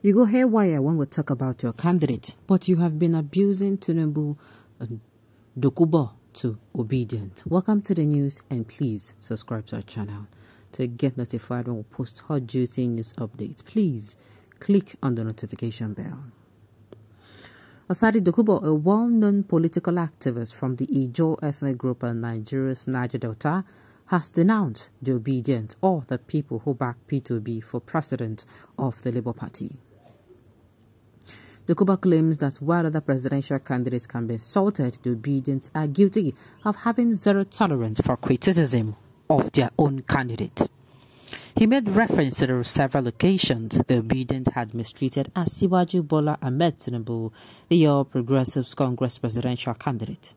You go haywire when we talk about your candidate, but you have been abusing Tinubu and Dokubo to Obidients. Welcome to the news, and please subscribe to our channel to get notified when we post hot juicy news updates. Please click on the notification bell. Asadi Dokubo, a well-known political activist from the Ijo ethnic group in Nigeria's Niger Delta, has denounced the Obidients, or the people who back P2B, for president of the Labour Party. Dokubo claims that while other presidential candidates can be insulted, the Obidients are guilty of having zero tolerance for criticism of their own candidate. He made reference to several occasions the Obidients had mistreated AΣΥ1ÑG Bola Ahmed Tinubu, the All Progressives Congress presidential candidate.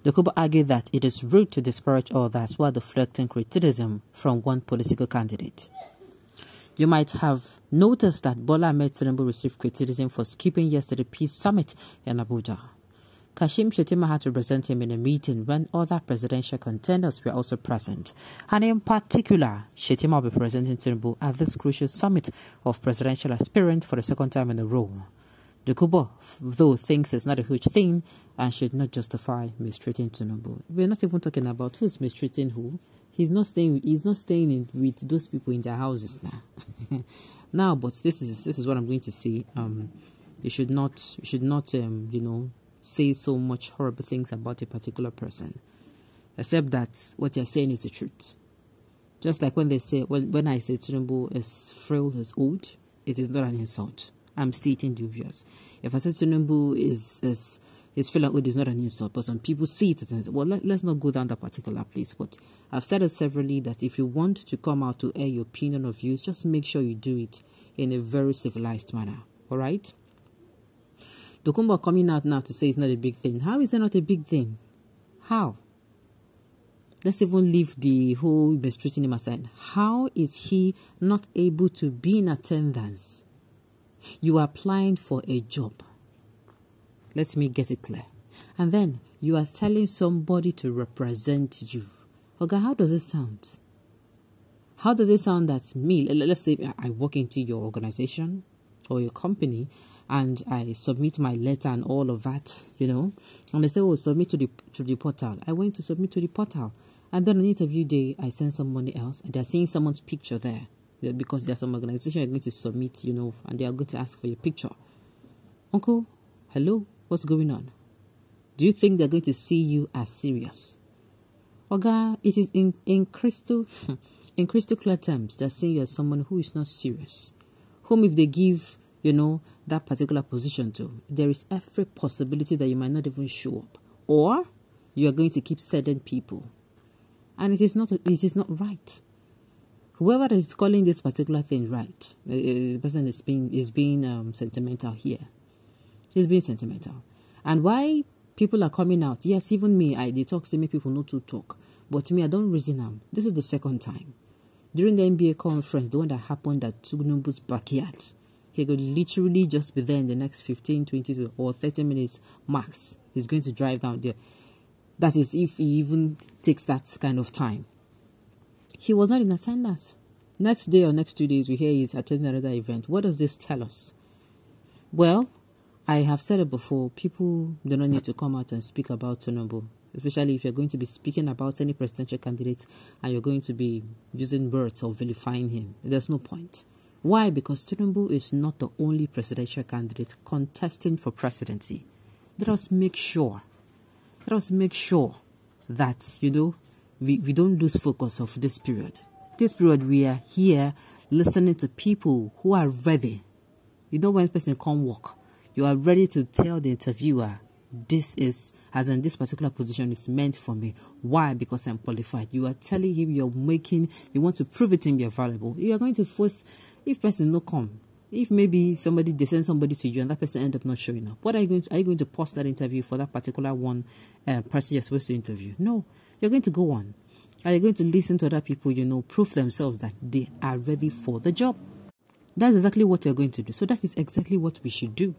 Dokubo argued that it is rude to disparage others while deflecting criticism from one political candidate. You might have noticed that Bola Ahmed Tinubu received criticism for skipping yesterday's peace summit in Abuja. Kashim Shettima had to represent him in a meeting when other presidential contenders were also present, and in particular, Shettima will be presenting Tinubu at this crucial summit of presidential aspirant for the second time in a row. Dokubo, though, thinks it's not a huge thing and should not justify mistreating Tinubu. We're not even talking about who's mistreating who. He's not staying with those people in their houses now. Now, but this is what I'm going to say. You should not say so much horrible things about a particular person, except that what you're saying is the truth. Just like when they say, when I say Tinubu is frail, is old, it is not an insult. I'm stating the obvious. If I say Tinubu is frail and old, is not an insult, but some people see it as an insult. Well, let's not go down that particular place. But I've said it severally that if you want to come out to air your opinion or views, just make sure you do it in a very civilized manner. All right? Dokubo coming out now to say it's not a big thing. How is it not a big thing? How? Let's even leave the whole mistreating him aside. How is he not able to be in attendance? You are applying for a job. Let me get it clear. And then you are telling somebody to represent you. Okay, how does it sound? How does it sound that me, let's say I walk into your organization or your company and I submit my letter and all of that, and they say, oh, submit to the portal. I went to submit to the portal. And then on interview day, I send somebody else and they're seeing someone's picture there. Because there's some organization you're going to submit, and they are going to ask for your picture. Uncle, hello, what's going on? Do you think they're going to see you as serious? Oga, it is in crystal clear terms, they're seeing you as someone who is not serious. Whom if they give, that particular position to, there is every possibility that you might not even show up. Or you are going to keep sending people. And it is not right. Whoever is calling this particular thing right, the person is being sentimental here. He's being sentimental. And why people are coming out? Yes, even me, they talk to me, people not to talk. But to me, I don't reason them. This is the second time. During the NBA conference, the one that happened at Tinubu's backyard, he could literally just be there in the next 15, 20, or 30 minutes max. He's going to drive down there. That is if he even takes that kind of time. He was not in attendance. Next day or next 2 days, we hear he's attending another event. What does this tell us? Well, I have said it before. People do not need to come out and speak about Tinubu, especially if you're going to be speaking about any presidential candidate and you're going to be using words or vilifying him. There's no point. Why? Because Tinubu is not the only presidential candidate contesting for presidency. Let us make sure that, we don't lose focus of this period. This period, we are here listening to people who are ready. When a person come work, you are ready to tell the interviewer, this particular position is meant for me. Why? Because I'm qualified. You are telling him you want to prove it to him you're valuable. You are going to force, if person no come, if maybe they send somebody to you and that person end up not showing up, are you going to post that interview for that particular one person you're supposed to interview? No. You're going to go on. Are you going to listen to other people, prove themselves that they are ready for the job? That's exactly what you're going to do. So that is exactly what we should do.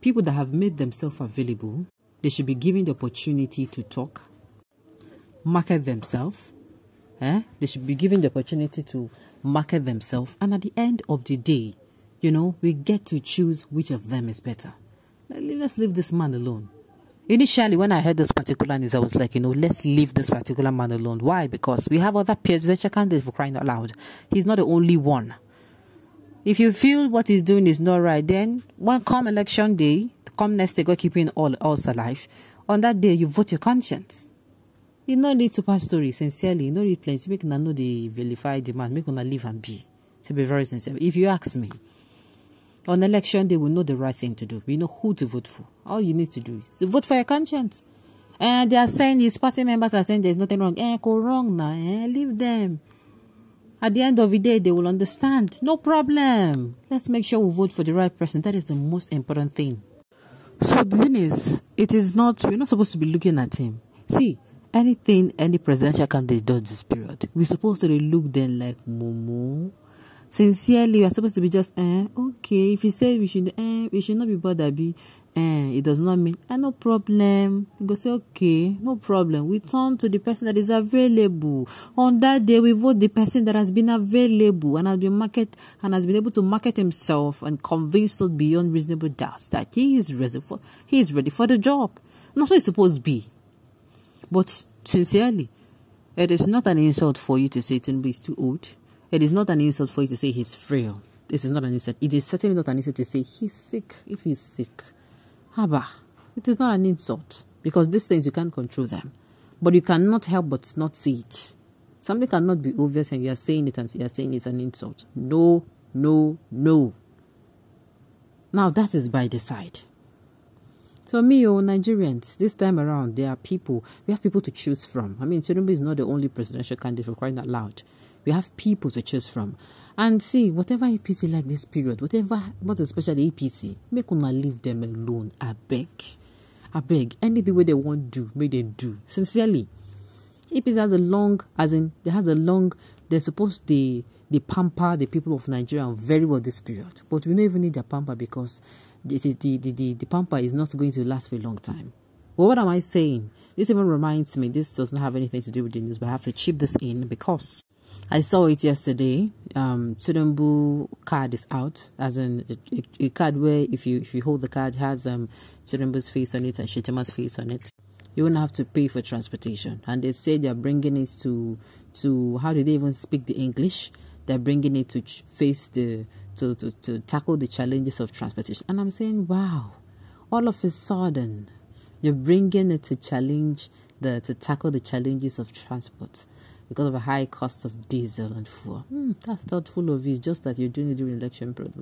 People that have made themselves available, they should be given the opportunity to talk, market themselves. They should be given the opportunity to market themselves. And at the end of the day, we get to choose which of them is better. Let's leave this man alone. Initially, when I heard this particular news, I was like, let's leave this particular man alone. Why? Because we have other presidential candidates, for crying out loud. He's not the only one. If you feel what he's doing is not right, then when come election day, come next day, God keeping all alive, on that day, you vote your conscience. You no need super story, sincerely. You no need plenty. Make una know the verified demand. Make una live and be. To be very sincere. If you ask me, on election day, we know the right thing to do. We know who to vote for. All you need to do is to vote for your conscience. And they are saying, his party members are saying there's nothing wrong. Go wrong now. Leave them. At the end of the day, they will understand. No problem. Let's make sure we vote for the right person. That is the most important thing. So the thing is, we're not supposed to be looking at him. See, anything any presidential candidate does this period, we're supposed to look then like Momo. Sincerely, we're supposed to be just, okay, if you say we should not be bothered, it does not mean, no problem. You go say, okay, no problem. We turn to the person that is available. On that day, we vote the person that has been available and has been able to market himself and convince us beyond reasonable doubts that he is ready for the job. And that's what it's supposed to be. But sincerely, it is not an insult for you to say Tinubu is too old. It is not an insult for you to say he's frail. This is not an insult. It is certainly not an insult to say he's sick if he's sick. Haba. It is not an insult. Because these things, you can't control them. But you cannot help but not see it. Something cannot be obvious and you are saying it and you are saying it's an insult. No, no, no. Now that is by the side. So me, Nigerians, this time around, we have people to choose from. I mean, Tinubu is not the only presidential candidate, for crying out loud. We have people to choose from. And see, whatever APC like this period, but especially APC, make una leave them alone. I beg. Anything way they want to do, make them do. Sincerely. APC they're supposed to pamper the people of Nigeria very well this period. But we don't even need their pamper because the pamper is not going to last for a long time. Well, what am I saying? This even reminds me, this doesn't have anything to do with the news, but I have to chip this in because I saw it yesterday. Tinubu card is out, as in a card where if you hold the card, it has Tinubu's face on it and Shettima's face on it. You won't have to pay for transportation. And they say they're bringing it to how did they even speak the English? They're bringing it to face to tackle the challenges of transportation. And I'm saying, wow, all of a sudden, you're bringing it to tackle the challenges of transport because of a high cost of diesel and fuel. That's thoughtful of you, just that you're doing it during election period.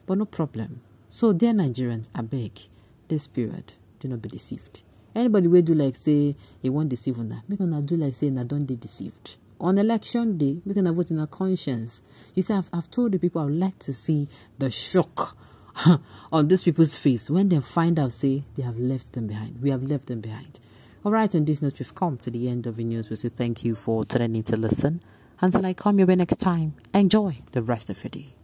But no problem. So, dear Nigerians, I beg, this period, do not be deceived. Anybody will do like say, you won't deceive on that. Make gonna do like say, I don't be deceived. On election day, we're going to vote in our conscience. You see, I've told the people I would like to see the shock on these people's face when they find out, say, they have left them behind. We have left them behind. All right, on this note, we've come to the end of the news. We say thank you for tuning in to listen. Until I come your way next time, enjoy the rest of your day.